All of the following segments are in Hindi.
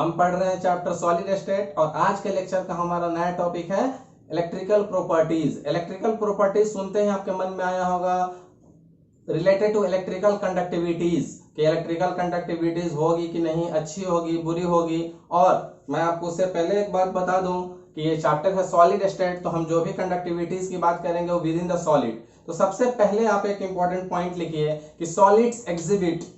हम पढ़ रहे हैं चैप्टर सॉलिड स्टेट और आज के लेक्चर का हमारा नया टॉपिक है इलेक्ट्रिकल प्रॉपर्टीज। इलेक्ट्रिकल प्रॉपर्टीज सुनते ही आपके मन में आया होगा रिलेटेड टू इलेक्ट्रिकल कंडक्टिविटीज कि इलेक्ट्रिकल कंडक्टिविटीज होगी कि नहीं, अच्छी होगी बुरी होगी। और मैं आपको उससे पहले एक बात बता दूं कि ये चैप्टर है सॉलिड स्टेट, तो हम जो भी कंडक्टिविटीज की बात करेंगे वो विद इन द सॉलिड। तो सबसे पहले आप एक इंपॉर्टेंट पॉइंट लिखिए कि solids exhibit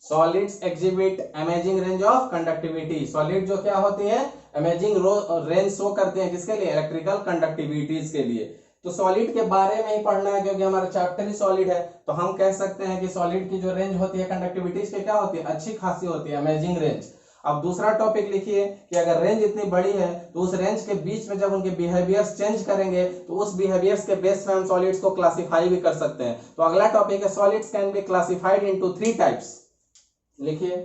solids exhibit amazing range of conductivity. Solid जो क्या होती है, अमेजिंग रेंज शो करते हैं किसके लिए, इलेक्ट्रिकल कंडक्टिविटीज के लिए। तो सॉलिड के बारे में ही पढ़ना है क्योंकि हमारा चैप्टर ही सॉलिड है। तो हम कह सकते हैं कि सॉलिड की जो रेंज होती है कंडक्टिविटीज की क्या होती है, अच्छी खासी होती है, अमेजिंग रेंज। अब दूसरा टॉपिक लिखिए कि अगर रेंज इतनी बड़ी है तो उस रेंज के बीच में जब उनके बिहेवियर्स चेंज करेंगे तो उस बिहेवियर्स के बेस पे हम सॉलिड्स को क्लासिफाई भी कर सकते हैं। तो अगला टॉपिक है solids can be classified into 3 types. लिखिए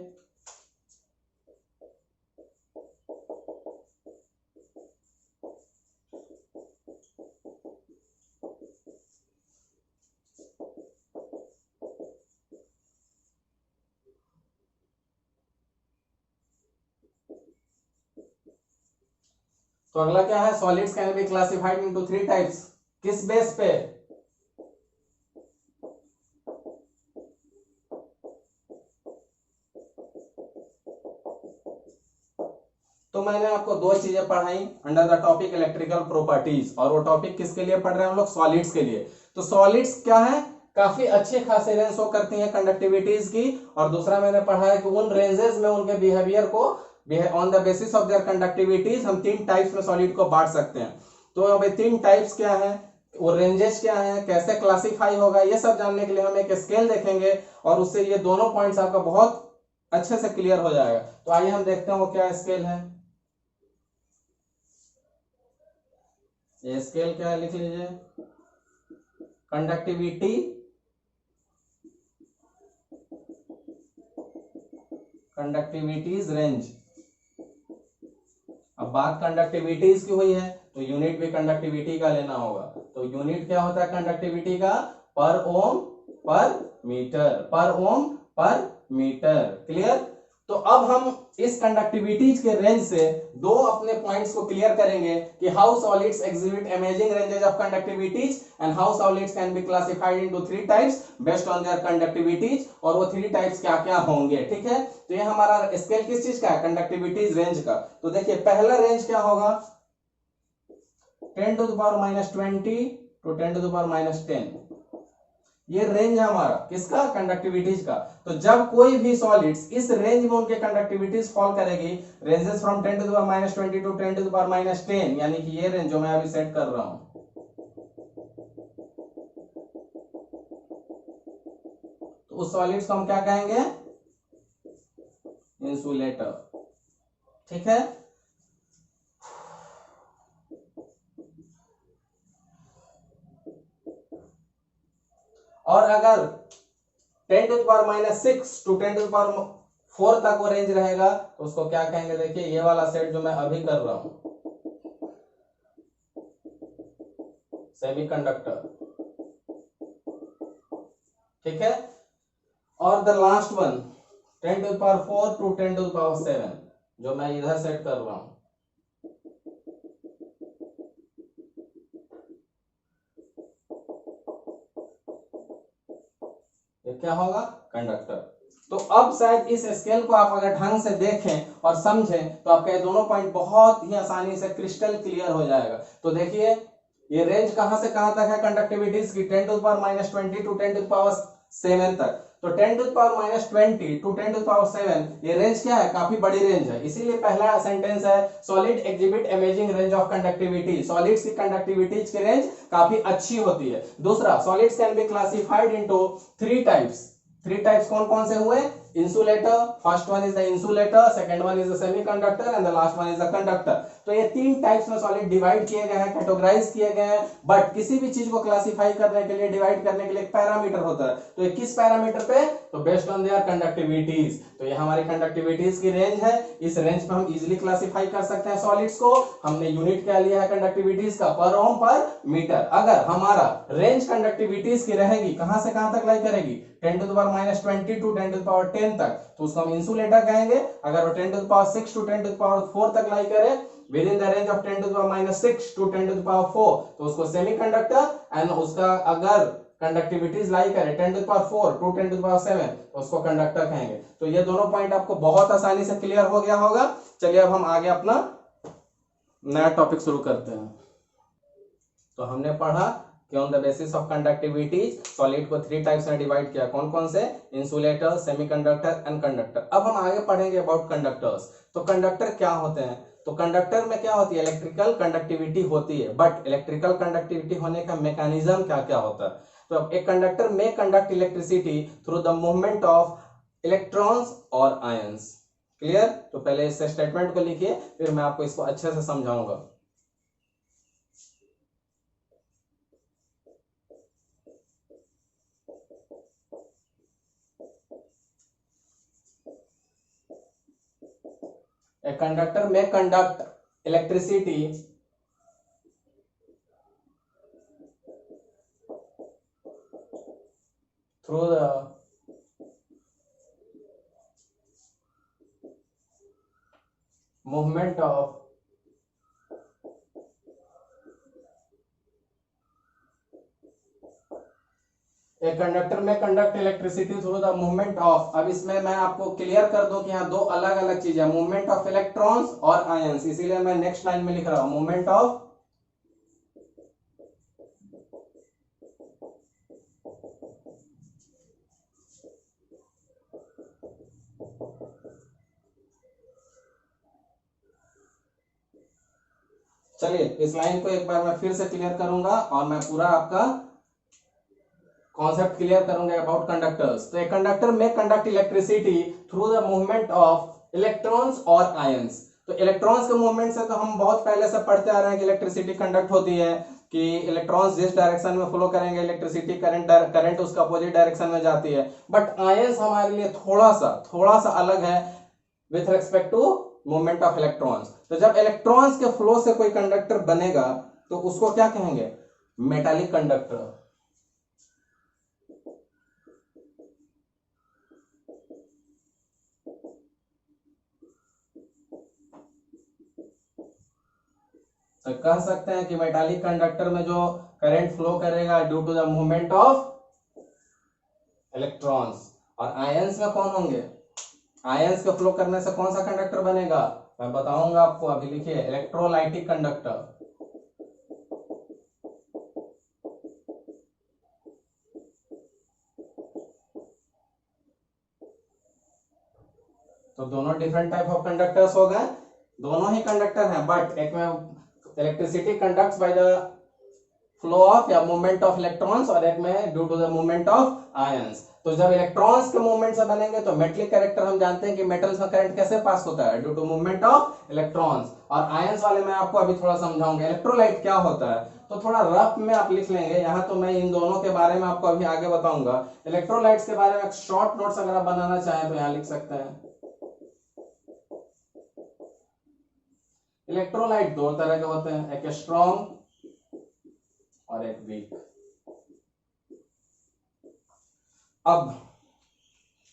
तो अगला क्या है, solids can be classified into 3 types. किस बेस पे, तो मैंने आपको दो चीजें पढ़ाई under the topic electrical properties, और वो टॉपिक किसके लिए पढ़ रहे हैं हम लोग, सॉलिड्स के लिए। तो सॉलिड्स क्या है, काफी अच्छे खासे रेंज शो करती हैं कंडक्टिविटीज की। और दूसरा मैंने पढ़ा है कि उन रेंजेस में उनके बिहेवियर को on the basis of their conductivities हम 3 टाइप्स में सॉलिड को बांट सकते हैं। तो अब 3 टाइप्स क्या है, वो रेंजेस क्या है, कैसे क्लासिफाई होगा, ये सब जानने के लिए हम एक स्केल देखेंगे और उससे ये दोनों पॉइंट्स आपका बहुत अच्छे से क्लियर हो जाएगा। तो आइए हम देखते हैं वो क्या स्केल है। ये स्केल क्या है, लिख लीजिए, कंडक्टिविटी कंडक्टिविटीज रेंज। अब बात कंडक्टिविटीज की हुई है तो यूनिट भी कंडक्टिविटी का लेना होगा। तो यूनिट क्या होता है कंडक्टिविटी का, पर ओम पर मीटर, पर ओम पर मीटर। क्लियर। तो अब हम इस कंडक्टिविटीज के रेंज से दो अपने पॉइंट्स को क्लियर करेंगे कि how solids exhibit amazing ranges of conductivities and how solids can be classified into 3 types based on their conductivities, और वो 3 टाइप्स क्या क्या होंगे। ठीक है, तो ये हमारा स्केल किस चीज का है, कंडक्टिविटीज रेंज का। तो देखिए पहला रेंज क्या होगा, 10 to the power minus 20 to 10 to the power minus 10। ये रेंज है हमारा किसका, कंडक्टिविटीज का। तो जब कोई भी सॉलिड्स इस रेंज में उनके कंडक्टिविटीज फॉल करेगी, ranges from 10 to the power minus 20 to 10 to the power minus 10, यानी कि ये रेंज जो मैं अभी सेट कर रहा हूं, तो उस सॉलिड्स को हम क्या कहेंगे, इंसुलेटर। ठीक है, और अगर 10 to the power minus 6 to 10 to the power 4 तक वो रेंज रहेगा तो उसको क्या कहेंगे, देखिए ये वाला सेट जो मैं अभी कर रहा हूं, सेमीकंडक्टर। ठीक है, और the last one 10 to the power 4 to 10 to the power 7 जो मैं इधर सेट कर रहा हूं, ये क्या होगा, कंडक्टर। तो अब शायद इस स्केल को आप अगर ढंग से देखें और समझें तो आपका ये दोनों पॉइंट बहुत ही आसानी से क्रिस्टल क्लियर हो जाएगा। तो देखिए ये रेंज कहां से कहां तक है कंडक्टिविटीज की, 10 to the power minus 20 to 10 to the power 7 तक। तो 10 to the power minus 20 to 10 to the power 7 ये रेंज क्या है, काफी बड़ी रेंज है। इसीलिए पहला सेंटेंस है solid exhibit amazing range of conductivity, solids की कंडक्टिविटीज की रेंज काफी अच्छी होती है। दूसरा, solids can be classified into 3 types. 3 types कौन कौन से हुए, insulator, first one is the insulator, second one is the semiconductor and the last one is the conductor. तो ये तीन टाइप्स में सॉलिड डिवाइड किए गए हैं, कैटेगराइज किए गए हैं, बट किसी भी चीज को क्लासिफाई करने के लिए, डिवाइड करने के लिए एक पैरामीटर होता है। तो ये किस पैरामीटर पे? तो बेस्ड ऑन देयर कंडक्टिविटीज। तो ये हमारी कंडक्टिविटीज की रेंज है, इस रेंज पे हम इजीली क्लासिफाई कर सकते हैं सॉलिड्स को। हमने यूनिट क्या लिया है कंडक्टिविटीज का? पर ओम पर मीटर। अगर हमारा रेंज कंडक्टिविटीज की रहेगी, कहां से कहां तक लाई करेगी? 10 to the power -20 to 10 to the power 10 तक, तो उसको हम इंसुलेटर कहेंगे। अगर वो 10 to the power 6 to 10 to the power 4 तक लाई करे, with in the range of 10 to the power -6 to 10 to the power 4, तो उसको सेमीकंडक्टर। एंड उसका अगर कंडक्टिविटीज लाई करे 10 to the power 4 to 10 to the power 7, तो उसको कंडक्टर कहेंगे। तो ये दोनों पॉइंट आपको बहुत आसानी से क्लियर हो गया होगा। चलिए अब हम आगे अपना नया टॉपिक शुरू करते हैं। तो हमने पढ़ा कि on the basis of conductivities solid को 3 टाइप्स में डिवाइड किया। कौन कौन से? Insulator, semiconductor and conductor. अब हम आगे पढ़ेंगे अबाउट कंडक्टर्स। तो कंडक्टर क्या होते हैं? तो कंडक्टर में क्या होती है? इलेक्ट्रिकल कंडक्टिविटी होती है, बट इलेक्ट्रिकल कंडक्टिविटी होने का मैकेनिज्म क्या क्या होता है? तो एक कंडक्टर में conduct electricity through the movement of electrons और आयंस। क्लियर? तो पहले इस स्टेटमेंट को लिखिए, फिर मैं आपको इसको अच्छे से समझाऊंगा। A conductor may conduct electricity through the movement of एक कंडक्टर में conduct electricity through the movement of. अब इसमें मैं आपको क्लियर कर दूं कि यहाँ दो अलग अलग चीजें, मूवमेंट ऑफ इलेक्ट्रॉन्स और आयंस, इसीलिए मैं नेक्स्ट लाइन में लिख रहा हूं मूवमेंट ऑफ चलिए इस लाइन को एक बार मैं फिर से क्लियर करूंगा और मैं पूरा आपका कॉन्सेप्ट क्लियर करूंगा अबाउट कंडक्टर्स। तो एक कंडक्टर में conduct electricity through the movement of electrons और आयंस। तो इलेक्ट्रॉन्स के मूवमेंट से तो हम बहुत पहले से पढ़ते आ रहे हैं कि इलेक्ट्रिसिटी कंडक्ट होती है, कि इलेक्ट्रॉन्स जिस डायरेक्शन में फ्लो करेंगे इलेक्ट्रिसिटी करंट उसका अपोजिट डायरेक्शन में जाती है। बट आयंस हमारे लिए थोड़ा सा अलग है with respect to movement of electrons. तो जब इलेक्ट्रॉन्स के फ्लो से कोई कंडक्टर बनेगा तो उसको क्या कहेंगे? Metallic conductor. तो कह सकते हैं कि मेटालिक कंडक्टर में जो करंट फ्लो करेगा due to the movement of electrons. और आयंस में कौन होंगे? आयंस के फ्लो करने से कौन सा कंडक्टर बनेगा? मैं बताऊंगा आपको, अभी लिखिए इलेक्ट्रोलाइटिक कंडक्टर। तो दोनों डिफरेंट टाइप ऑफ कंडक्टर्स हो गए, दोनों ही कंडक्टर हैं, बट एक में electricity conducts by the flow of या मूवमेंट ऑफ इलेक्ट्रॉन्स और एक में due to the movement of ions. तो जब इलेक्ट्रॉन्स के मूवमेंट से बनेंगे तो मेटलिक कैरेक्टर, हम जानते हैं कि मेटल्स में करंट कैसे पास होता है? Due to movement of electrons. और आयंस वाले में आपको अभी थोड़ा समझाऊंगा इलेक्ट्रोलाइट क्या होता है। तो थोड़ा रफ में आप लिख लेंगे, यहाँ तो मैं इन दोनों के बारे में आपको अभी आगे बताऊंगा। इलेक्ट्रोलाइट्स के बारे में शॉर्ट नोट्स अगर आप बनाना चाहें तो यहाँ लिख सकते हैं। इलेक्ट्रोलाइट दो तरह के होते हैं, एक स्ट्रॉन्ग और एक वीक। अब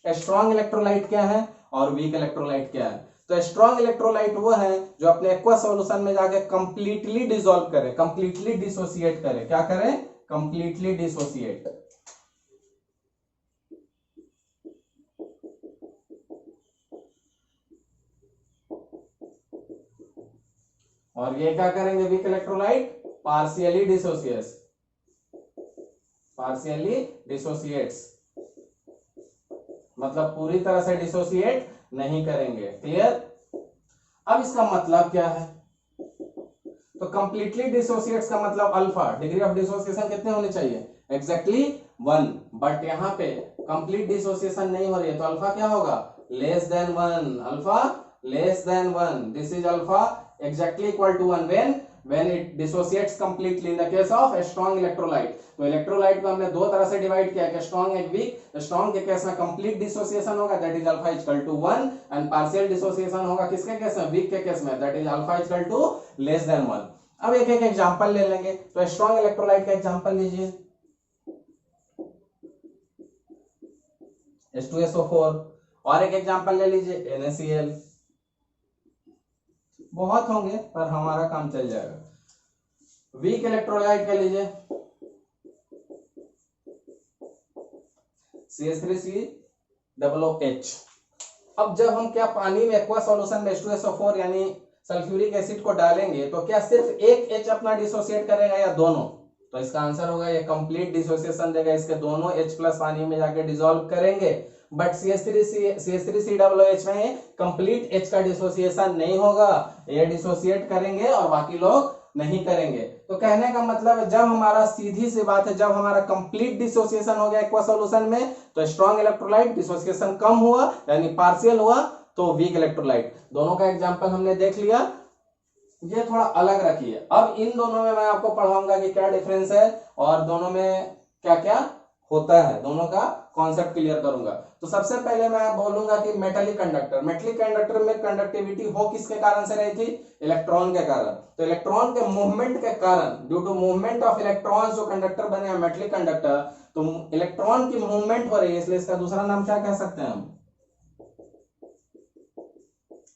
स्ट्रॉन्ग इलेक्ट्रोलाइट क्या है और वीक इलेक्ट्रोलाइट क्या है? तो स्ट्रॉन्ग इलेक्ट्रोलाइट वो है जो अपने एक्वा सॉल्यूशन में जाके कंप्लीटली डिसॉल्व करे, कंप्लीटली डिसोसिएट करे। क्या करे? Completely dissociate. और ये क्या करेंगे weak electrolyte? Partially dissociates, partially dissociates मतलब पूरी तरह से डिसोसिएट नहीं करेंगे। क्लियर? अब इसका मतलब क्या है? तो कंप्लीटली डिसोसिएट्स का मतलब अल्फा, डिग्री ऑफ डिसोसिएशन कितने होने चाहिए? एग्जैक्टली 1, बट यहाँ पे कंप्लीट डिसोसिएशन नहीं हो रही है, तो अल्फा क्या होगा, less than 1, alpha less than 1, this is alpha exactly equal to 1 when it dissociates completely in the case of a strong electrolyte। तो इलेक्ट्रोलाइट को हमने दो तरह से डिवाइड किया, एक स्ट्रॉन्ग एक वीक। स्ट्रॉन्ग के केस में कंप्लीट डिसोसिएशन होगा, that is alpha equal to 1, and partial dissociation होगा किसके केस में, वीक के केस में, that is alpha equal to less than 1। अब एक एक एग्जांपल ले लेंगे, तो स्ट्रॉन्ग इलेक्ट्रोलाइट का एग्जांपल लीजिए, H2SO4, और एक एग्जांपल ले लीजिए NaCl। बहुत होंगे पर हमारा काम चल जाएगा। वीक इलेक्ट्रोलाइट का लीजिए CH3COOH। अब जब हम क्या पानी में एक्वा सॉल्यूशन में H2SO4 यानी सल्फ्यूरिक एसिड को डालेंगे तो क्या सिर्फ एक H अपना डिसोसिएट करेगा या दोनों, तो इसका आंसर होगा ये कंप्लीट डिसोसिएशन देगा, इसके दोनों H प्लस पानी में जाके डिसॉल्व करेंगे। बट CH3COOH में कंप्लीट H का डिसोसिएशन नहीं होगा, ये डिसोसिएट करेंगे और बाकी लोग नहीं करेंगे। तो कहने का मतलब है जब हमारा, सीधी सी बात है, जब हमारा कंप्लीट डिसोसिएशन हो गया एक्वा सॉल्यूशन में तो स्ट्रॉन्ग इलेक्ट्रोलाइट, डिसोसिएशन कम हुआ यानी पार्शियल हुआ तो वीक इलेक्ट्रोलाइट। दोनों का एग्जांपल हमने देख लिया, ये थोड़ा अलग रखिए। अब इन दोनों में मैं आपको पढ़ाऊंगा कि क्या डिफरेंस है और दोनों में क्या क्या होता है, दोनों का कॉन्सेप्ट क्लियर करूंगा। तो सबसे पहले मैं बोलूंगा कि मेटालिक कंडक्टर, मेटालिक कंडक्टर में कंडक्टिविटी हो किसके कारण से रही थी, इलेक्ट्रॉन के कारण। तो इलेक्ट्रॉन के मूवमेंट के कारण, due to movement of electrons जो कंडक्टर बने हैं मेटालिक कंडक्टर, तो इलेक्ट्रॉन की मूवमेंट हो रही है, इसलिए इसका दूसरा नाम क्या कह सकते हैं हम,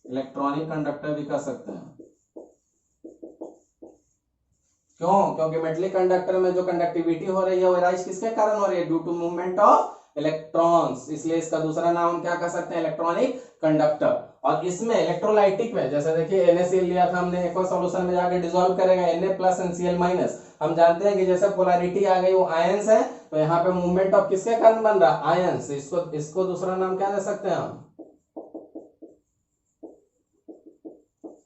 इलेक्ट्रॉनिक कंडक्टर भी कह सकते हैं। क्यों, क्योंकि मेटालिक कंडक्टर में जो कंडक्टिविटी हो रही है वो राइज किसके कारण हो रही है, due to movement of electrons, इसलिए इसका दूसरा नाम हम क्या कह सकते हैं, इलेक्ट्रॉनिक कंडक्टर। और इसमें इलेक्ट्रोलाइटिक में जैसे देखिए NaCl लिया था हमने, एक्वा सॉल्यूशन में जाकर डिसॉल्व करेगा Na+ and Cl-। हम जानते हैं कि जैसे पोलैरिटी आ गई वो आयंस है, तो यहाँ पे मूवमेंट ऑफ किसके कारण बन रहा, आयंस, इसको दूसरा नाम क्या दे सकते हैं हम,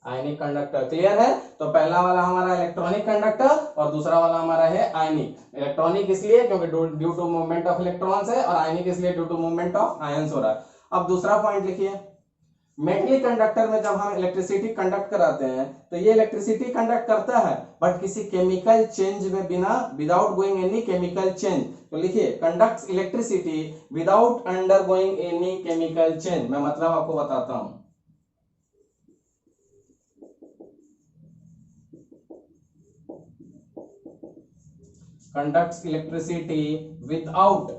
आयनिक कंडक्टर। क्लियर है, तो पहला वाला हमारा इलेक्ट्रॉनिक कंडक्टर और दूसरा वाला हमारा है आयनिक। इलेक्ट्रॉनिक इसलिए क्योंकि due to movement of electrons है, और आयनिक इसलिए due to movement of ions हो रहा है। अब दूसरा पॉइंट लिखिए, मेटलिक कंडक्टर में जब हम इलेक्ट्रिसिटी कंडक्ट कराते हैं तो ये इलेक्ट्रिसिटी कंडक्ट करता है बट किसी केमिकल चेंज में बिना, without going any chemical change. तो लिखिए conducts electricity without undergoing any chemical change. मैं मतलब आपको बताता हूं, conducts electricity without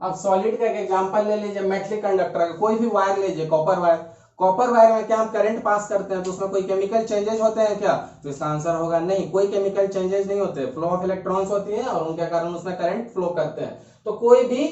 अब सॉलिड का एक एग्जांपल ले लीजिए, मेटलिक कंडक्टर का कोई भी वायर लीजिए, कॉपर वायर। कॉपर वायर में क्या हम करंट पास करते हैं तो उसमें कोई केमिकल चेंजेस होते हैं क्या, तो इसका आंसर होगा नहीं, कोई केमिकल चेंजेस नहीं होते, फ्लो ऑफ इलेक्ट्रॉन्स होती है और उनके कारण उसमें करंट फ्लो करते हैं। तो कोई भी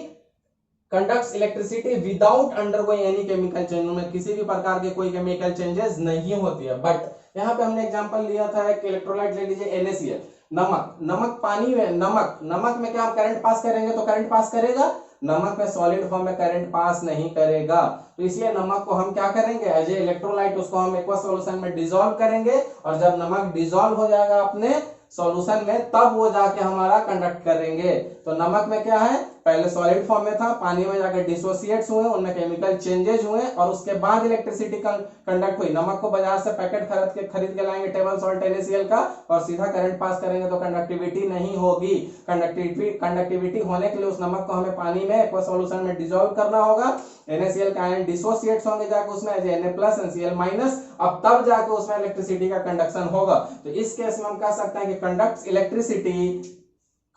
conducts electricity without undergoing any chemical change, उनमें किसी भी प्रकार के कोई केमिकल चेंजेस नहीं होती है। बट यहाँ पे हमने एग्जांपल लिया था एक इलेक्ट्रोलाइट ले लीजिए NaCl, नमक। नमक पानी में, नमक में क्या हम करंट पास करेंगे तो करंट पास करेगा, नमक में सॉलिड फॉर्म में करंट पास नहीं करेगा। तो इसलिए नमक को हम क्या करेंगे, एज ए इलेक्ट्रोलाइट उसको हम एक्वा सॉल्यूशन में डिसॉल्व करेंगे, और जब नमक डिसॉल्व हो जाएगा अपने सॉल्यूशन में तब वो जाके हमारा कंडक्ट करेंगे। तो नमक में क्या है, पहले सॉलिड फॉर्म में था, पानी में जाकर डिसोसिएट्स हुए, उनमें केमिकल चेंजेस हुए और उसके बाद इलेक्ट्रिसिटी कंडक्ट हुई। नमक को बाजार से पैकेट खरीद के लाएंगे टेबल सॉल्ट NaCl का और सीधा करंट पास करेंगे तो कंडक्टिविटी नहीं होगी। कंडक्टिविटी होने के लिए उस नमक को हमें पानी में एक्वा सॉल्यूशन में डिसॉल्व करना होगा, NaCl का आयन डिसोसिएट्स होंगे जाके उसमें एज Na+ and Cl-, अब तब जाके उसमें इलेक्ट्रिसिटी का कंडक्शन होगा। तो इस केस में हम कह सकते हैं कि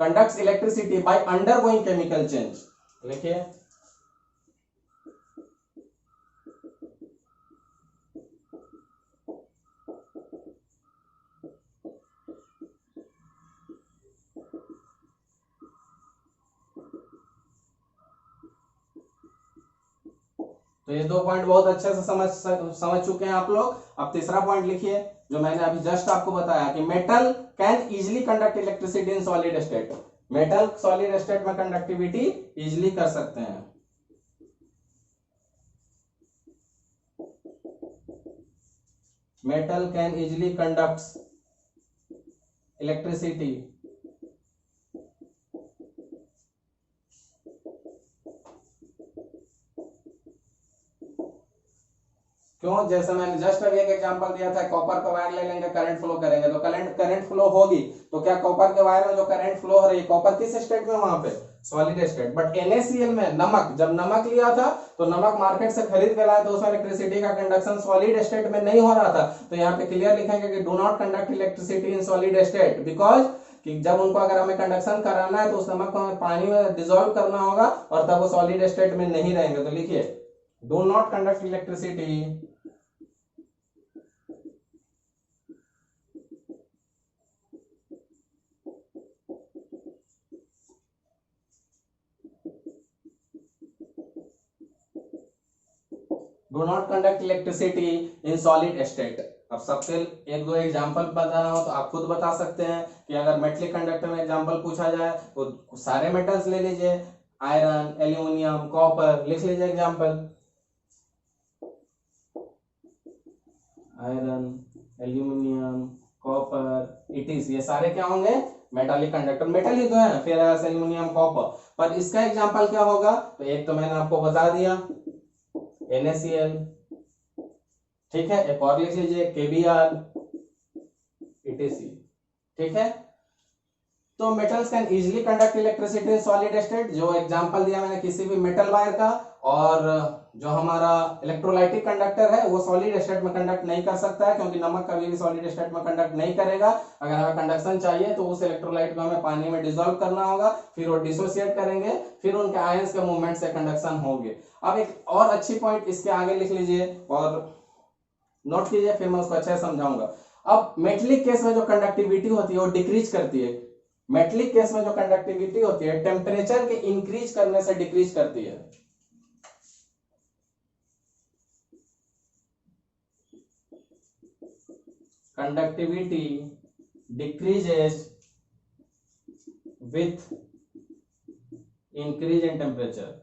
conducts electricity bye undergoing chemical change. लिखिए तो ये दो पॉइंट बहुत अच्छे से समझ चुके हैं आप लोग। अब तीसरा पॉइंट लिखिए जो मैंने अभी जस्ट आपको बताया कि metal can easily conduct electricity in solid state. Metal solid state में कंडक्टिविटी इजिली कर सकते हैं। metal can easily conducts electricity क्यों? जैसे मैंने जस्ट अभी एक एग्जांपल दिया था, कॉपर का वायर ले लेंगे, करंट फ्लो करेंगे तो करंट फ्लो होगी, तो क्या कॉपर के वायर में जो करंट फ्लो हो रही है, कॉपर किस स्टेट में? वहां पे सॉलिड स्टेट। बट NaCl में नमक, जब नमक लिया था तो नमक मार्केट से खरीद के लाया तो उसमें इलेक्ट्रिसिटी का कंडक्शन सॉलिड स्टेट में नहीं हो रहा था, तो यहाँ पे क्लियर लिखेंगे कि do not conduct electricity in solid state, because कि जब उनको अगर हमें कंडक्शन कराना है तो उस नमक को हमें पानी में डिसॉल्व करना होगा और तब वो सॉलिड स्टेट में नहीं रहेंगे। तो लिखिए do not conduct electricity do not conduct electricity in solid state. अब सबसे एक दो एग्जांपल बताना हो तो आप खुद बता सकते हैं कि अगर मेटलिक कंडक्टर में एग्जांपल पूछा जाए तो सारे मेटल्स ले लीजिए, आयरन, एल्यूमिनियम, कॉपर, लिख लीजिए एग्जांपल, आयरन, एल्यूमिनियम, कॉपर, इटिस, ये सारे क्या होंगे? मेटालिक कंडक्टर, मेटल ही तो है, फेरस, एल्यूमिनियम, कॉपर। पर इसका एग्जांपल क्या होगा? तो एक तो मैंने आपको बता दिया NaCl, ठीक है, एक और लिख लीजिए KBr, ETC, ठीक है। तो metals can easily conduct electricity in solid state, जो एग्जांपल दिया मैंने किसी भी मेटल वायर का, और जो हमारा इलेक्ट्रोलाइटिक कंडक्टर है वो सॉलिड स्टेट में कंडक्ट नहीं कर सकता है, क्योंकि नमक कभी भी सॉलिड स्टेट में कंडक्ट नहीं करेगा। अगर हमें कंडक्शन चाहिए तो उस इलेक्ट्रोलाइट को हमें पानी में डिसॉल्व करना होगा, फिर वो डिसोसिएट करेंगे, फिर उनके आयंस के मूवमेंट से कंडक्शन होंगे। अब एक और अच्छी पॉइंट इसके आगे लिख लीजिए और नोट कीजिए, फिर मैं उसको अच्छे से समझाऊंगा। अब मेटलिक केस में जो कंडक्टिविटी होती है वो डिक्रीज करती है। मेटलिक केस में जो कंडक्टिविटी होती है टेम्परेचर के इंक्रीज करने से डिक्रीज करती है। Conductivity decreases with increase in temperature.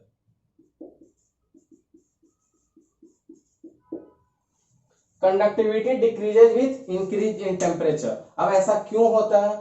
Conductivity decreases with increase in temperature. अब ऐसा क्यों होता है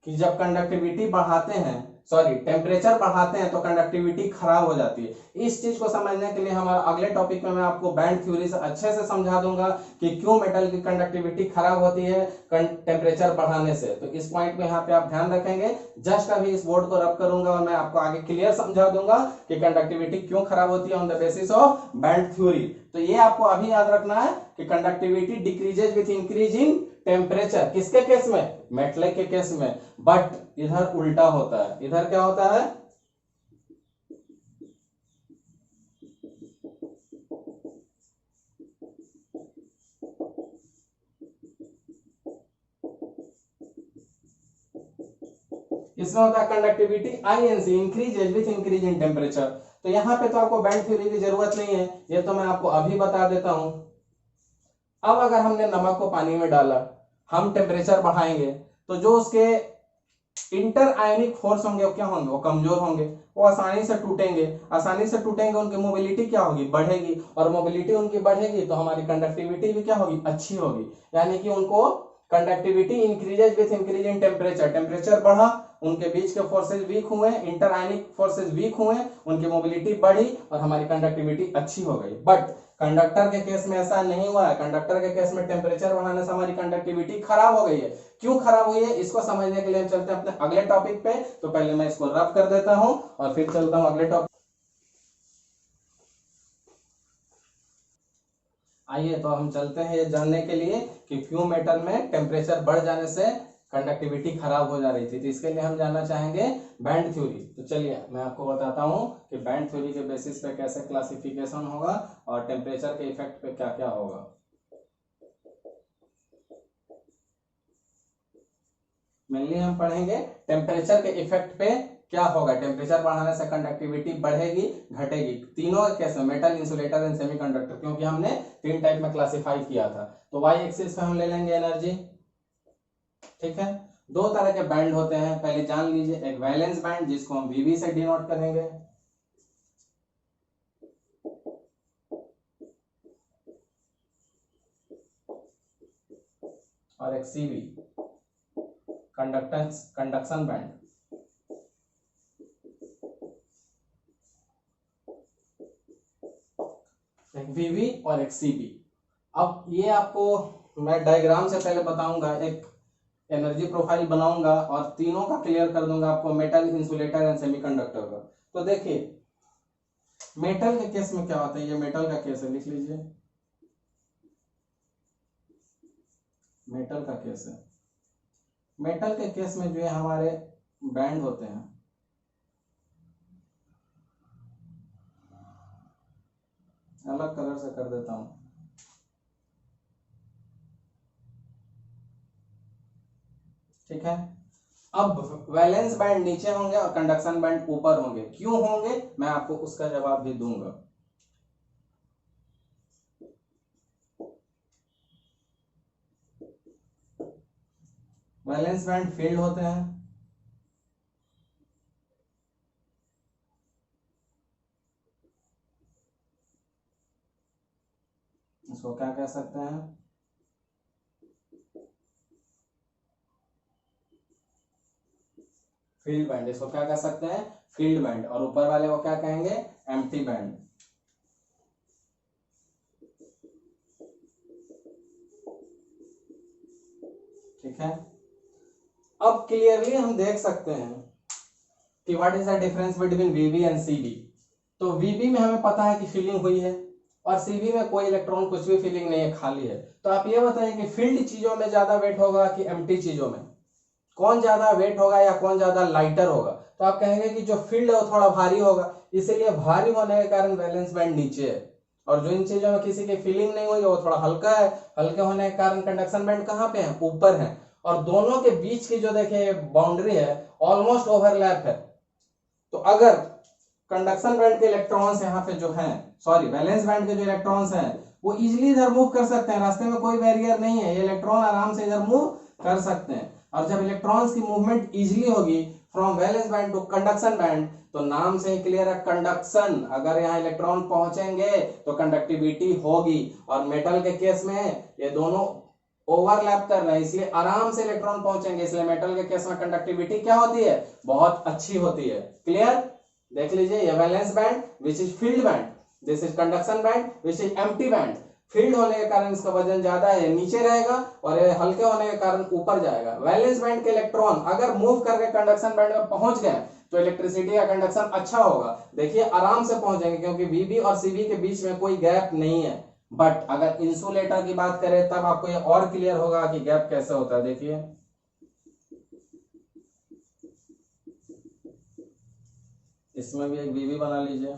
कि जब कंडक्टिविटी बढ़ाते हैं, टेम्परेचर बढ़ाते हैं तो कंडक्टिविटी खराब हो जाती है। इस चीज को समझने के लिए हमारा अगले टॉपिक में मैं आपको बैंड थ्योरी से अच्छे से समझा दूंगा कि क्यों मेटल की कंडक्टिविटी खराब होती है टेम्परेचर बढ़ाने से। तो इस पॉइंट में यहाँ पे आप ध्यान रखेंगे। जस्ट अभी इस बोर्ड को रब करूंगा और मैं आपको आगे क्लियर समझा दूंगा कि कंडक्टिविटी क्यों खराब होती है on the basis of band theory. तो ये आपको अभी याद रखना है कि conductivity decreases with increase in temperature, किसके केस में? मेटलिक के केस में। बट इधर उल्टा होता है, इधर क्या होता है? इसमें होता है conductivity INC, increases with increase in temperature. तो यहां पे तो आपको बैंड थ्योरी की जरूरत नहीं है, ये तो मैं आपको अभी बता देता हूं। अब अगर हमने नमक को पानी में डाला, हम टेम्परेचर बढ़ाएंगे तो जो उसके इंटर आयनिक फोर्स होंगे वो क्या होंगे? वो कमजोर होंगे, वो आसानी से टूटेंगे। आसानी से टूटेंगे, उनकी मोबिलिटी क्या होगी? बढ़ेगी। और मोबिलिटी उनकी बढ़ेगी तो हमारी कंडक्टिविटी भी क्या होगी? अच्छी होगी। यानी कि उनको conductivity increases with increase in temperature, temperature बढ़ा, उनके बीच के फोर्सेज वीक हुए, इंटर आयनिक फोर्सेज वीक हुए, उनकी मोबिलिटी बढ़ी और हमारी कंडक्टिविटी अच्छी हो गई। बट कंडक्टर के केस में ऐसा नहीं हुआ है। कंडक्टर के केस में टेम्परेचर बढ़ाने से हमारी कंडक्टिविटी खराब हो गई है। क्यों खराब हुई है इसको समझने के लिए हम चलते हैं अपने अगले टॉपिक पे। तो पहले मैं इसको रब कर देता हूं और फिर चलता हूं अगले टॉपिक। आइए तो हम चलते हैं ये जानने के लिए कि क्यों मेटल में टेम्परेचर बढ़ जाने से कंडक्टिविटी खराब हो जा रही थी। तो इसके लिए हम जानना चाहेंगे बैंड थ्योरी। तो चलिए मैं आपको बताता हूं कि बैंड थ्योरी के बेसिस पे कैसे क्लासिफिकेशन होगा और टेम्परेचर के इफेक्ट पे क्या क्या होगा। मेनली हम पढ़ेंगे टेम्परेचर के इफेक्ट पे क्या होगा। टेम्परेचर बढ़ाने से कंडक्टिविटी बढ़ेगी, घटेगी। तीनों केस में मेटल, इंसुलेटर एंड सेमीकंडक्टर, क्योंकि हमने 3 टाइप में क्लासिफाई किया था। तो वाई एक्सिस पे हम ले लेंगे एनर्जी, ठीक है। 2 तरह के बैंड होते हैं, पहले जान लीजिए। एक वैलेंस बैंड जिसको हम वीवी से डिनोट करेंगे, और एक Cb कंडक्शन बैंड। एक Vb और एक Cb। अब ये आपको मैं डायग्राम से पहले बताऊंगा, एक एनर्जी प्रोफाइल बनाऊंगा और तीनों का क्लियर कर दूंगा आपको, मेटल, इंसुलेटर एंड सेमीकंडक्टर का। तो देखिए मेटल के केस में क्या होता है, ये मेटल का केस है, लिख लीजिए, मेटल का केस है। मेटल के केस में जो है हमारे बैंड होते हैं, अलग कलर से कर देता हूं, ठीक है। अब वैलेंस बैंड नीचे होंगे और कंडक्शन बैंड ऊपर होंगे। क्यों होंगे मैं आपको उसका जवाब भी दूंगा। वैलेंस बैंड फील्ड होते हैं, इसको क्या कह सकते हैं, फील्ड बैंड। इसको क्या कह सकते हैं, फील्ड बैंड। और ऊपर वाले को क्या कहेंगे, एम्प्टी बैंड। ठीक है। अब क्लियरली हम देख सकते हैं कि what is the difference between Vb and Cb। तो Vb में हमें पता है कि फीलिंग हुई है और Cb में कोई इलेक्ट्रॉन कुछ भी फीलिंग नहीं है, खाली है। तो आप ये बताइए कि फील्ड चीजों में ज्यादा वेट होगा कि एम्प्टी चीजों में, कौन ज्यादा वेट होगा या कौन ज्यादा लाइटर होगा। तो आप कहेंगे कि जो फील्ड है वो थोड़ा भारी होगा, इसीलिए भारी होने के कारण वैलेंस बैंड नीचे है। और जो इन चीजों में किसी की फीलिंग नहीं हुई वो थोड़ा हल्का है, हल्के होने के कारण कंडक्शन बैंड कहाँ पे है, ऊपर है। और दोनों के बीच की जो देखिए बाउंड्री है ऑलमोस्ट ओवरलैप है। तो अगर कंडक्शन बैंड के इलेक्ट्रॉन्स यहाँ पे जो हैं, सॉरी वैलेंस बैंड के जो इलेक्ट्रॉन्स हैं वो इजिली इधर मूव कर सकते हैं, रास्ते में कोई बैरियर नहीं है, ये इलेक्ट्रॉन आराम से इधर मूव कर सकते हैं। और जब इलेक्ट्रॉन्स की मूवमेंट इजिली होगी from valence band to conduction band, तो नाम से क्लियर है कंडक्शन। अगर यहाँ इलेक्ट्रॉन पहुंचेंगे तो कंडक्टिविटी होगी। और मेटल के केस में ये दोनों ओवरलैप कर रहे हैं, इसलिए आराम से इलेक्ट्रॉन पहुंचेंगे, इसलिए मेटल के केस में कंडक्टिविटी क्या होती है, बहुत अच्छी होती है। क्लियर, देख लीजिए, ये valence band which is field band, this is conduction band which is empty band. Field होने के कारण इसका वजन ज्यादा है, नीचे रहेगा, और ये हल्के होने के कारण ऊपर जाएगा। वैलेंस बैंड के इलेक्ट्रॉन अगर मूव करके कंडक्शन बैंड में पहुंच गए तो इलेक्ट्रिसिटी का कंडक्शन अच्छा होगा, देखिए आराम से पहुंचेंगे, क्योंकि Vb और Cb के बीच में कोई गैप नहीं है। बट अगर इंसुलेटर की बात करें तब आपको ये और क्लियर होगा कि गैप कैसे होता है। देखिए इसमें भी एक Vb बना लीजिए,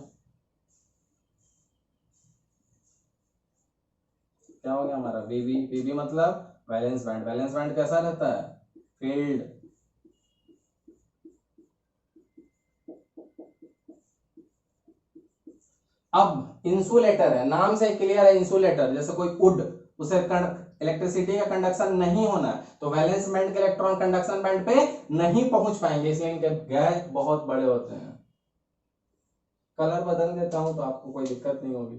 क्या हो गया हमारा Vb मतलब वैलेंस बैंड। वैलेंस बैंड कैसा रहता है, फील्ड। अब इंसुलेटर है, नाम से क्लियर है, इंसुलेटर जैसे कोई वुड, उसे इलेक्ट्रिसिटी का कंडक्शन नहीं होना है, तो वैलेंस बैंड के इलेक्ट्रॉन कंडक्शन बैंड पे नहीं पहुंच पाएंगे, इसलिए इनके गैप बहुत बड़े होते हैं। कलर बदल देता हूं तो आपको कोई दिक्कत नहीं होगी।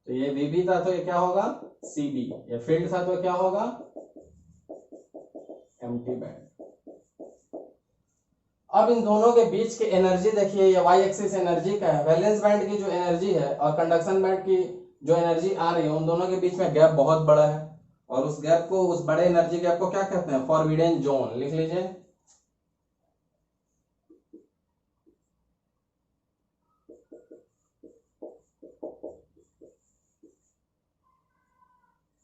तो ये Vb था तो ये क्या होगा, Cb। ये फील्ड था तो क्या होगा, एम्प्टी बैंड। अब इन दोनों के बीच की एनर्जी देखिए, ये वाई एक्सिस एनर्जी का है। वैलेंस बैंड की जो एनर्जी है और कंडक्शन बैंड की जो एनर्जी आ रही है, उन दोनों के बीच में गैप बहुत बड़ा है, और उस गैप को, उस बड़े एनर्जी गैप को क्या कहते हैं, फॉरबिडन जोन। लिख लीजिए,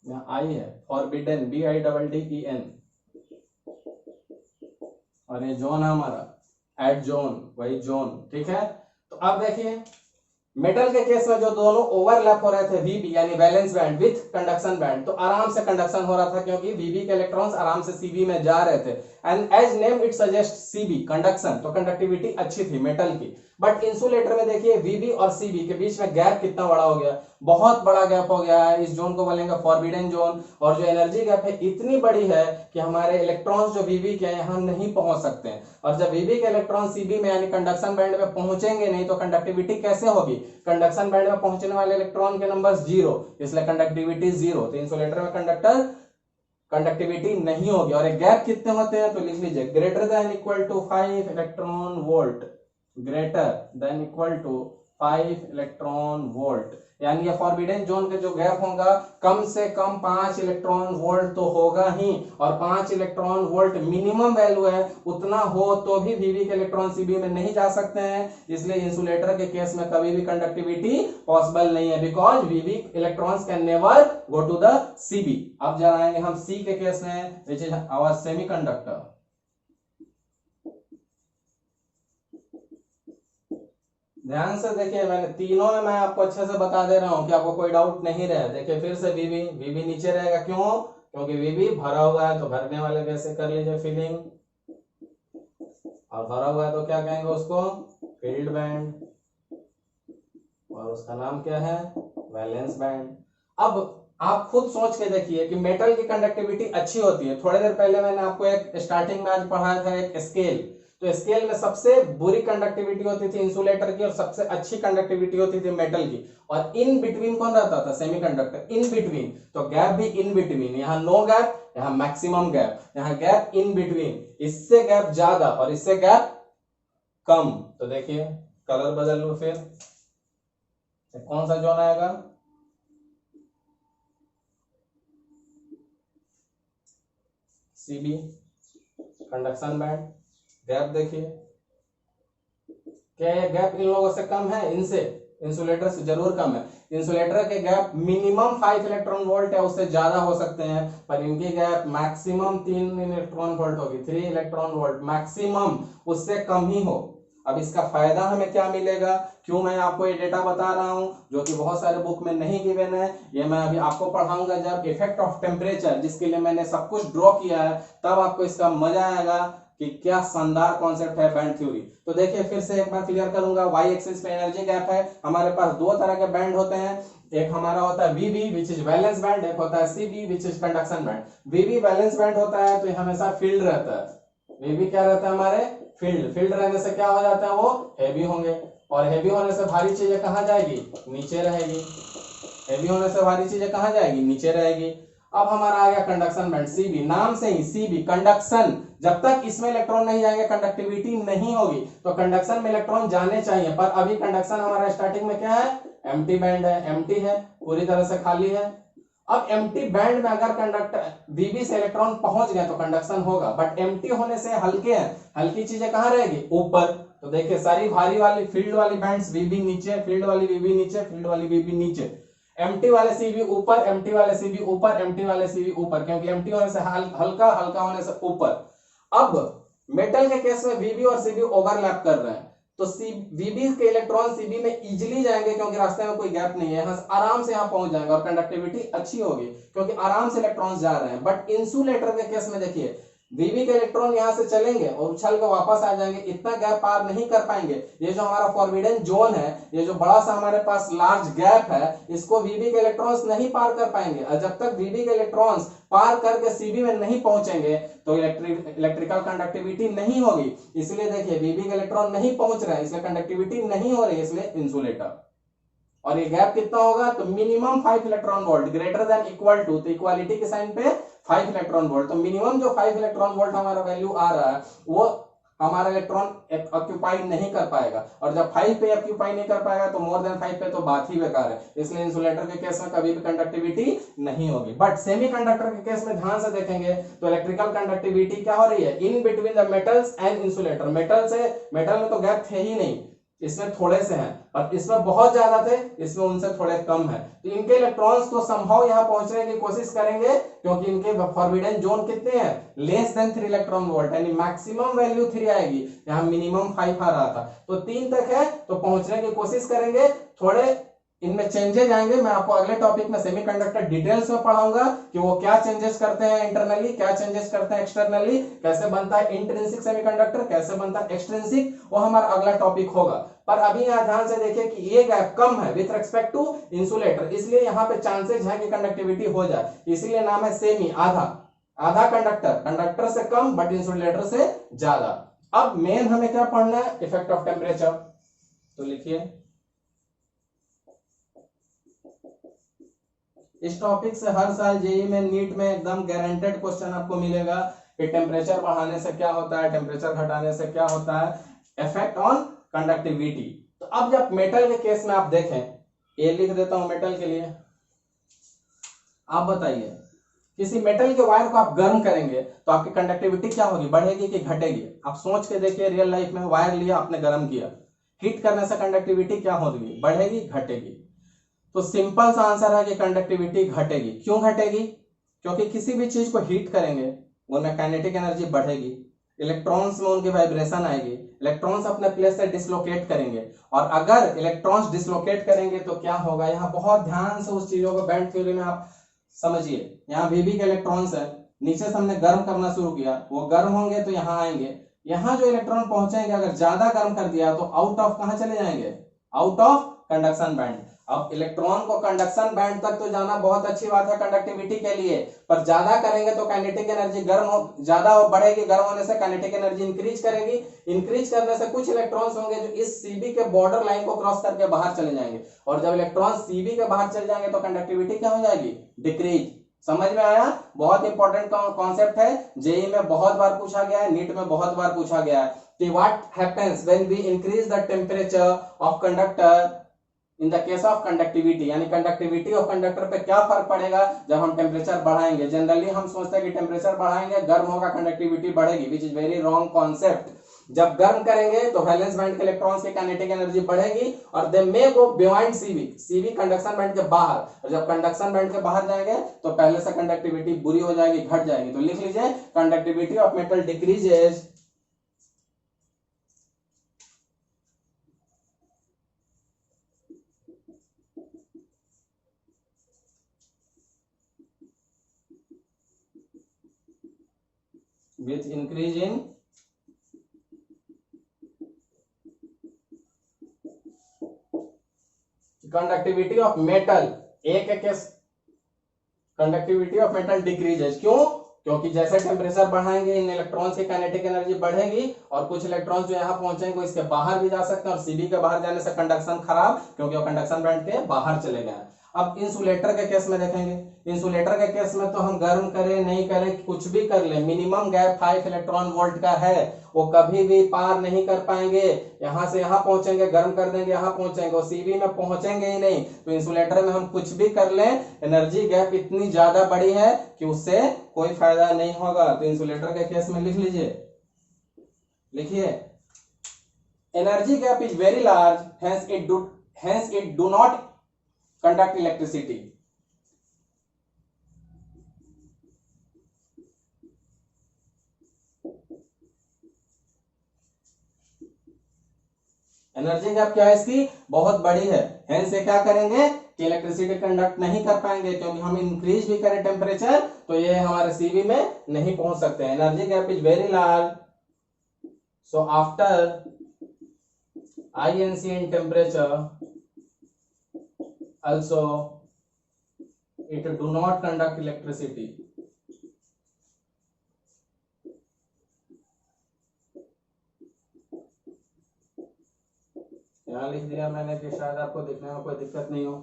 यहाँ आई है फॉरबिडन, BIDDEN, और ये जोन है हमारा एड जोन, वही जोन। ठीक है। तो अब देखिए मेटल के केस में जो दोनों ओवरलैप हो रहे थे, Vb यानी valence band with conduction band, तो आराम से कंडक्शन हो रहा था, क्योंकि Vb के इलेक्ट्रॉन्स आराम से Cb में जा रहे थे। And as name it suggest Cb conduction, तो कंडक्टिविटी अच्छी थी मेटल की। बट इंसुलेटर में देखिए वीबी और सीबी के बीच में गैप कितना बड़ा हो गया, बहुत बड़ा गैप हो गया है। इस जोन को बोलेंगे फॉरबिडन जोन, और जो एनर्जी गैप है इतनी बड़ी है कि हमारे इलेक्ट्रॉन्स जो वीबी के यहाँ नहीं पहुंच सकते हैं, और जब वीबी के इलेक्ट्रॉन सीबी में यानी कंडक्शन बैंड में पहुंचेंगे नहीं तो कंडक्टिविटी कैसे होगी, कंडक्शन बैंड में पहुंचने वाले इलेक्ट्रॉन के नंबर 0, इसलिए कंडक्टिविटी 0, तो इंसुलेटर में कंडक्टिविटी नहीं होगी। और एक गैप कितने होते हैं तो लिख लीजिए, greater than equal to 5 electron volt, greater than equal to 5 electron volt, यानी ये फॉरबिडन जोन का जो गैप होगा कम से कम 5 इलेक्ट्रॉन वोल्ट तो होगा ही, और 5 इलेक्ट्रॉन वोल्ट मिनिमम वैल्यू है, उतना हो तो भी वीबी के इलेक्ट्रॉन सीबी में नहीं जा सकते हैं, इसलिए इंसुलेटर के केस में कभी भी कंडक्टिविटी पॉसिबल नहीं है, because VB electrons can never go to the CB. अब जाएंगे हम सी के केस में, विच इज आवर सेमीकंडक्टर। ध्यान से देखिए, मैंने तीनों में मैं आपको अच्छे से बता दे रहा हूं कि आपको कोई डाउट नहीं रहे। देखिए फिर से वीबी नीचे रहेगा, क्यों, क्योंकि वीबी भरा हुआ है, तो भरने वाले कैसे कर लीजिए फिलिंग, और भरा हुआ है तो क्या कहेंगे उसको, फील्ड बैंड, और उसका नाम क्या है, वैलेंस बैंड। अब आप खुद सोच के देखिए कि मेटल की कंडक्टिविटी अच्छी होती है। थोड़ी देर पहले मैंने आपको एक स्टार्टिंग में आज पढ़ाया था एक स्केल, तो स्केल में सबसे बुरी कंडक्टिविटी होती थी इंसुलेटर की और सबसे अच्छी कंडक्टिविटी होती थी मेटल की, और इन बिटवीन कौन रहता था, सेमीकंडक्टर, इन बिटवीन, तो गैप भी इन बिटवीन, यहाँ नो गैप, यहाँ मैक्सिमम गैप, यहाँ गैप इन बिटवीन, इससे गैप ज्यादा और इससे गैप कम। तो देखिए कलर बदल लो, फिर कौन सा जोन आएगा, सीबी, कंडक्शन बैंड, गैप देखिए, क्या ये गैप इन लोगों से कम है, इनसे, इंसुलेटर से जरूर कम है। इंसुलेटर के गैप मिनिमम 5 इलेक्ट्रॉन वोल्ट है, उससे ज्यादा हो सकते हैं, पर इनकी गैप मैक्सिमम 3 इलेक्ट्रॉन वोल्ट होगी, 3 इलेक्ट्रॉन वोल्ट मैक्सिमम, उससे कम ही हो। अब इसका फायदा हमें क्या मिलेगा, क्यों मैं आपको ये डेटा बता रहा हूं जो कि बहुत सारे बुक में नहीं गिवन है, ये मैं अभी आपको पढ़ाऊंगा जब इफेक्ट ऑफ टेम्परेचर, जिसके लिए मैंने सब कुछ ड्रॉ किया है, तब आपको इसका मजा आएगा कि क्या शानदार कॉन्सेप्ट है बैंड थ्योरी। तो देखिए फिर से एक बार क्लियर करूंगा, वाई एक्सिस पे एनर्जी गैप है, हमारे पास दो तरह के बैंड होते हैं, एक हमारा होता है वीबी विच इज वैलेंस बैंड, एक होता है CB which is conduction band. VB valence band होता है तो ये हमेशा फील्ड रहता है, वीबी क्या रहता है हमारे, फील्ड रहने से क्या हो जाता है, वो हैवी होंगे, और हैवी होने से भारी चीजें कहां जाएगी, नीचे रहेगी, हैवी होने से भारी चीजें कहां जाएगी, नीचे रहेगी। अब हमारा आ गया कंडक्शन बैंड, सीबी, नाम से ही सीबी कंडक्शन, जब तक इसमें इलेक्ट्रॉन नहीं जाएंगे कंडक्टिविटी नहीं होगी, तो कंडक्शन में इलेक्ट्रॉन जाने चाहिए, पर अभी कंडक्शन हमारा स्टार्टिंग में क्या है, एम्प्टी बैंड है, एम्प्टी है, पूरी तरह से खाली है। अब एम्प्टी बैंड में अगर कंडक्टर वीबी से इलेक्ट्रॉन पहुंच गए तो कंडक्शन होगा, बट एम्प्टी होने से हल्के हैं, हल्की चीजें कहां रहेगी, ऊपर। तो देखिए सारी भारी वाली फील्ड वाली बैंड्स वीबी नीचे, फील्ड वाली वीबी नीचे, फील्ड वाली वीबी नीचे, एम्प्टी वाले सीबी ऊपर, एम्प्टी वाले सीबी ऊपर, एम्प्टी वाले सीबी ऊपर, क्योंकि एम्प्टी होने से हल्का, हल्का होने से ऊपर। अब मेटल के केस में वीबी और सीबी ओवरलैप कर रहे हैं, तो वीबी के इलेक्ट्रॉन सीबी में इजीली जाएंगे क्योंकि रास्ते में कोई गैप नहीं है, यहाँ आराम से यहाँ पहुंच जाएंगे और कंडक्टिविटी अच्छी होगी क्योंकि आराम से इलेक्ट्रॉन्स जा रहे हैं। बट इंसुलेटर के केस में देखिए वीबी के इलेक्ट्रॉन यहां से चलेंगे और उछल के वापस आ जाएंगे, इतना गैप पार नहीं कर पाएंगे। ये जो हमारा फॉरबिडन जोन है, ये जो बड़ा सा हमारे पास लार्ज गैप है, इसको वीबी के इलेक्ट्रॉन्स नहीं पार कर पाएंगे, और जब तक वीबी के इलेक्ट्रॉन्स पार करके सीबी में नहीं पहुंचेंगे तो इलेक्ट्रिकल कंडक्टिविटी नहीं होगी। इसलिए देखिए वीबी के इलेक्ट्रॉन नहीं पहुंच रहे हैं, इसलिए कंडक्टिविटी नहीं हो रही है, इसलिए इंसुलेटर। और ये गैप कितना होगा, तो minimum 5 electron volt, greater than equal to, तो इक्वालिटी के साइन पे 5 इलेक्ट्रॉन वोल्ट, तो मिनिमम जो 5 इलेक्ट्रॉन वोल्ट हमारा वैल्यू आ रहा है वो हमारा इलेक्ट्रॉन ऑक्यूपाई नहीं कर पाएगा, और जब 5 पे ऑक्यूपाई नहीं कर पाएगा तो मोर देन 5 पे तो बात ही बेकार है। इसलिए इंसुलेटर के केस में कभी भी कंडक्टिविटी नहीं होगी। बट सेमीकंडक्टर के केस में ध्यान से देखेंगे तो इलेक्ट्रिकल कंडक्टिविटी क्या हो रही है, in between the metals and insulator. Metal में तो गैप थे ही नहीं, इसमें थोड़े से हैं, और इसमें बहुत ज्यादा थे, इसमें उनसे थोड़े कम है, तो इनके इलेक्ट्रॉन्स तो संभव यहां पहुंचने की कोशिश करेंगे क्योंकि इनके फॉरबिडन जोन कितने हैं, लेस देन 3 इलेक्ट्रॉन वोल्ट, यानी मैक्सिमम वैल्यू 3 आएगी, यहां मिनिमम 5 आ रहा था, तो 3 तक है तो पहुंचने की कोशिश करेंगे, थोड़े इनमें चेंजेज आएंगे। मैं आपको अगले टॉपिक में सेमीकंडक्टर डिटेल्स में पढ़ाऊंगा कि वो क्या चेंजेस करते हैं इंटरनली, क्या चेंजेस करते हैं एक्सटर्नली, कैसे बनता है इंट्रिंसिक सेमीकंडक्टर, कैसे बनता है एक्सट्रिंसिक, वो हमारा अगला टॉपिक होगा। पर अभी यहाँ ध्यान से देखिए कि ये गैप कम है विथ रेस्पेक्ट टू इंसुलेटर, इसलिए यहाँ पे चांसेस है कि कंडक्टिविटी हो जाए, इसीलिए नाम है सेमी, आधा। आधा कंडक्टर से कम बट इंसुलेटर से ज्यादा। अब मेन हमें क्या पढ़ना है, इफेक्ट ऑफ टेम्परेचर। तो लिखिए इस टॉपिक से हर साल जेईई में, नीट में एकदम गारंटेड क्वेश्चन आपको मिलेगा कि टेम्परेचर बढ़ाने से क्या होता है, टेम्परेचर घटाने से क्या होता है, इफेक्ट ऑन कंडक्टिविटी। तो अब जब मेटल के केस में आप देखें, ये लिख देता हूं मेटल के लिए, आप बताइए किसी मेटल के वायर को आप गर्म करेंगे तो आपकी कंडक्टिविटी क्या होगी, बढ़ेगी कि घटेगी? आप सोच के देखिए, रियल लाइफ में वायर लिया आपने गर्म किया, हीट करने से कंडक्टिविटी क्या होगी, बढ़ेगी घटेगी? तो सिंपल सा आंसर है कि कंडक्टिविटी घटेगी। क्यों घटेगी? क्योंकि किसी भी चीज को हीट करेंगे उनमें काइनेटिक एनर्जी बढ़ेगी, इलेक्ट्रॉन्स में उनकी वाइब्रेशन आएगी, इलेक्ट्रॉन्स अपने प्लेस से डिसलोकेट करेंगे, और अगर इलेक्ट्रॉन्स डिसलोकेट करेंगे तो क्या होगा, यहाँ बहुत ध्यान से उस चीजों को बैंड थ्योरी में आप समझिए। यहाँ वीबी के इलेक्ट्रॉन्स है, नीचे से हमने गर्म करना शुरू किया, वो गर्म होंगे तो यहाँ आएंगे, यहाँ जो इलेक्ट्रॉन पहुंचेंगे अगर ज्यादा गर्म कर दिया तो आउट ऑफ कहां चले जाएंगे, आउट ऑफ कंडक्शन बैंड। अब इलेक्ट्रॉन को कंडक्शन बैंड तक तो जाना बहुत अच्छी बात है कंडक्टिविटी के लिए, पर ज्यादा करेंगे तो काइनेटिक एनर्जी ज्यादा बढ़ेगी, गर्म होने से काइनेटिक एनर्जी इंक्रीज करेगी, इंक्रीज करने से कुछ इलेक्ट्रॉन्स होंगे जो इस सीबी के बॉर्डर लाइन को क्रॉस करके बाहर चले जाएंगे, और जब इलेक्ट्रॉन सीबी के बाहर चले जाएंगे तो कंडक्टिविटी क्या हो जाएगी, डिक्रीज। समझ में आया? बहुत इंपॉर्टेंट कॉन्सेप्ट है, जेई में बहुत बार पूछा गया है, नीट में बहुत बार पूछा गया है कि what happens when we increase the temperature of conductor in the case of conductivity, यानी कंडक्टिविटी ऑफ कंडक्टर पे क्या फर्क पड़ेगा जब हम टेम्परेचर बढ़ाएंगे। जनरली हम सोचते हैं कि टेम्परेचर बढ़ाएंगे गर्म होगा कंडक्टिविटी बढ़ेगी, which is very wrong concept. जब गर्म करेंगे तो वैलेंस बैंड के इलेक्ट्रॉन्स की काइनेटिक एनर्जी बढ़ेगी और they may go beyond CB, CB conduction band के बाहर, और जब कंडक्शन बैंड के बाहर जाएंगे तो पहले से कंडक्टिविटी बुरी हो जाएगी, घट जाएगी। तो लिख लीजिए conductivity of metal decreases with increase in conductivity of metal, एक case conductivity of metal decreases. क्यों? क्योंकि जैसे टेम्परेचर बढ़ाएंगे इन इलेक्ट्रॉन्स की काइनेटिक एनर्जी बढ़ेगी और कुछ इलेक्ट्रॉन्स जो यहाँ पहुंचेंगे वो इसके बाहर भी जा सकते हैं, और सीबी के बाहर जाने से कंडक्शन खराब, क्योंकि वो कंडक्शन बैंड के बाहर चले गए। अब इंसुलेटर के केस में देखेंगे, इंसुलेटर के केस में तो हम गर्म करें नहीं करें कुछ भी कर ले, मिनिमम गैप 5 इलेक्ट्रॉन वोल्ट का है, वो कभी भी पार नहीं कर पाएंगे। यहां से यहां पहुंचेंगे, गर्म कर देंगे, यहां पहुंचेंगे, वो सीबी में पहुंचेंगे ही नहीं। तो इंसुलेटर में हम कुछ भी कर लें, एनर्जी गैप इतनी ज्यादा बड़ी है कि उससे कोई फायदा नहीं होगा। तो इंसुलेटर के केस में लिख लीजिए, लिखिए energy gap is very large, hence it do not conduct electricity. Energy gap क्या है इसकी, बहुत बड़ी है, हेंस ये क्या करेंगे कि इलेक्ट्रिसिटी कंडक्ट नहीं कर पाएंगे, क्योंकि हम इंक्रीज भी करें टेम्परेचर तो ये हमारे सीबी में नहीं पहुंच सकते। Energy gap is very large, so after INC in temperature also it do not conduct electricity. यहां लिख दिया मैंने कि शायद आपको दिखने में कोई दिक्कत नहीं हो।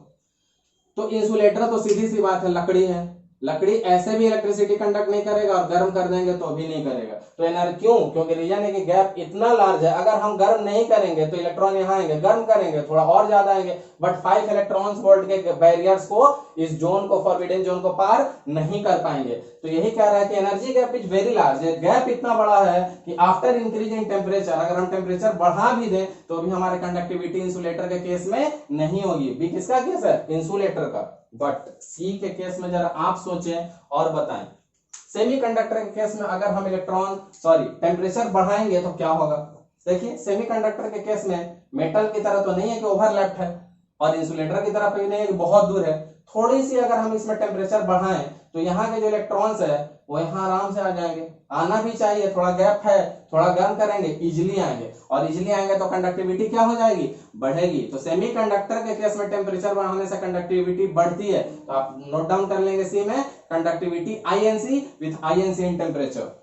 तो इंसुलेटर तो सीधी सी बात है, लकड़ी है, लकड़ी ऐसे भी इलेक्ट्रिसिटी कंडक्ट नहीं करेगा और गर्म कर देंगे तो भी नहीं करेगा। तो एनर्जी क्यों, क्योंकि रीजन है कि गैप इतना लार्ज है, अगर हम गर्म नहीं करेंगे तो इलेक्ट्रॉन यहाँ आएंगे, गर्म करेंगे थोड़ा और ज्यादा आएंगे, बट 5 इलेक्ट्रॉन्स वोल्ट के बैरियर्स को, इस जोन को, फॉरबिडन जोन को पार नहीं कर पाएंगे। तो यही कह रहा है कि energy gap is very large, gap इतना बड़ा है कि आफ्टर इंक्रीज इन टेम्परेचर, अगर हम टेम्परेचर बढ़ा भी दें तो भी हमारे कंडक्टिविटी इंसुलेटर के केस में नहीं होगी। बी किसका केस है, इंसुलेटर का। बट सी के केस में जरा आप सोचें और बताएं, सेमीकंडक्टर के केस में अगर हम टेम्परेचर बढ़ाएंगे तो क्या होगा। देखिए सेमीकंडक्टर के केस में मेटल की तरह तो नहीं है कि ओवरलैप्ड है, और इंसुलेटर की तरफ भी नहीं है, बहुत दूर है। थोड़ी सी अगर हम इसमें टेम्परेचर बढ़ाएं तो यहाँ के जो इलेक्ट्रॉन्स है वो यहाँ आराम से आ जाएंगे, आना भी चाहिए, थोड़ा गैप है, थोड़ा गर्म करेंगे इजिली आएंगे, और इजिली आएंगे तो कंडक्टिविटी क्या हो जाएगी, बढ़ेगी। तो सेमीकंडक्टर के केस में टेम्परेचर बढ़ाने से कंडक्टिविटी बढ़ती है, तो आप नोट डाउन कर लेंगे सी में conductivity INC with INC in temperature.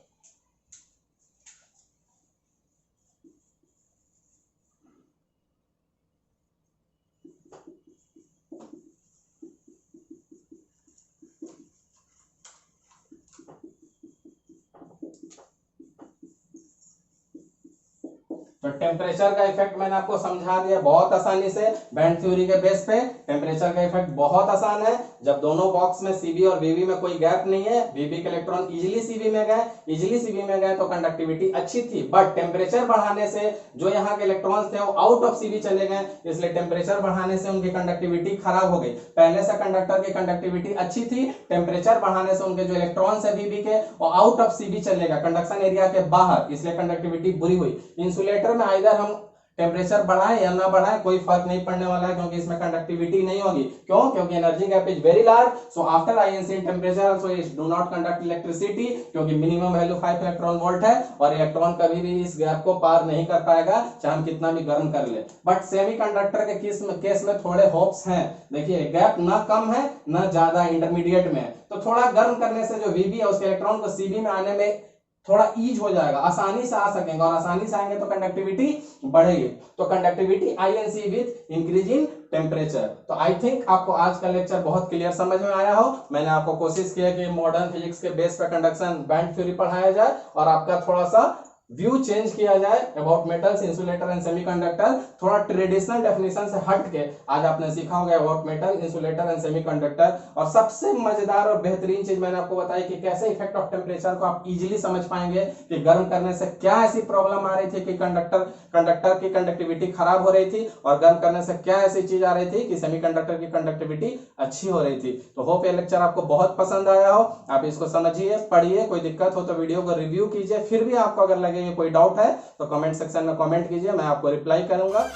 तो टेम्परेचर का इफेक्ट मैंने आपको समझा दिया बहुत आसानी से, बैंड थ्योरी के बेस पे टेम्परेचर का इफेक्ट बहुत आसान है। जब दोनों बॉक्स में सीबी और वीबी में कोई गैप नहीं है, वीबी के इलेक्ट्रॉन इजिली सीबी में गए तो कंडक्टिविटी अच्छी थी। बट टेम्परेचर बढ़ाने से जो यहाँ के इलेक्ट्रॉन्स थे वो आउट ऑफ सीबी चले गए, इसलिए टेम्परेचर बढ़ाने से उनकी कंडक्टिविटी खराब हो गई। पहले से कंडक्टर की कंडक्टिविटी अच्छी थी, टेम्परेचर बढ़ाने से उनके जो इलेक्ट्रॉन्स है वीबी के वो आउट ऑफ सीबी चलेगा, कंडक्शन एरिया के बाहर, इसलिए कंडक्टिविटी बुरी हुई। इंसुलेटर में आइदर हम टेम्परेचर बढ़ाएं या ना बढ़ाएं कोई फर्क नहीं पड़ने वाला है, क्योंकि इसमें कंडक्टिविटी नहीं होगी। क्यों? क्योंकि energy gap is very large, so after INC in temperature also it do not conduct electricity, क्योंकि मिनिमम वैल्यू 5 इलेक्ट्रॉन वोल्ट है और इलेक्ट्रॉन कभी भी इस गैप को पार नहीं कर पाएगा, चाहे हम कितना भी गर्म कर ले। बट सेमीकंडक्टर के केस में थोड़े होप्स हैं। देखिए गैप ना कम है ना ज्यादा, इंटरमीडिएट में, तो थोड़ा गर्म करने से जो वीबी है उसके इलेक्ट्रॉन को सीबी में आने में थोड़ा ईज हो जाएगा, आसानी से आ सकेंगे, और आसानी से आएंगे तो कंडक्टिविटी बढ़ेगी। तो conductivity INC with increase in temperature. तो आई थिंक आपको आज का लेक्चर बहुत क्लियर समझ में आया हो। मैंने आपको कोशिश किया कि मॉडर्न फिजिक्स के बेस पर कंडक्शन बैंड थ्योरी पढ़ाया जाए और आपका थोड़ा सा व्यू चेंज किया जाए about metals, insulator and semiconductor. थोड़ा ट्रेडिशनल डेफिनेशन से हट के आज आपने सीखा होगा about metal, insulator and semiconductor. और सबसे मजेदार और बेहतरीन चीज मैंने आपको बताई कि कैसे इफेक्ट ऑफ टेम्परेचर को आप इजीली समझ पाएंगे कि गर्म करने से क्या ऐसी प्रॉब्लम आ रही थी कि कंडक्टर की कंडक्टिविटी खराब हो रही थी, और गर्म करने से क्या ऐसी चीज आ रही थी कि सेमीकंडक्टर की कंडक्टिविटी अच्छी हो रही थी। तो होप ये लेक्चर आपको बहुत पसंद आया हो, आप इसको समझिए, पढ़िए, कोई दिक्कत हो तो वीडियो को रिव्यू कीजिए। फिर भी आपको अगर लगे कोई डाउट है तो कमेंट सेक्शन में कमेंट कीजिए, मैं आपको रिप्लाई करूंगा।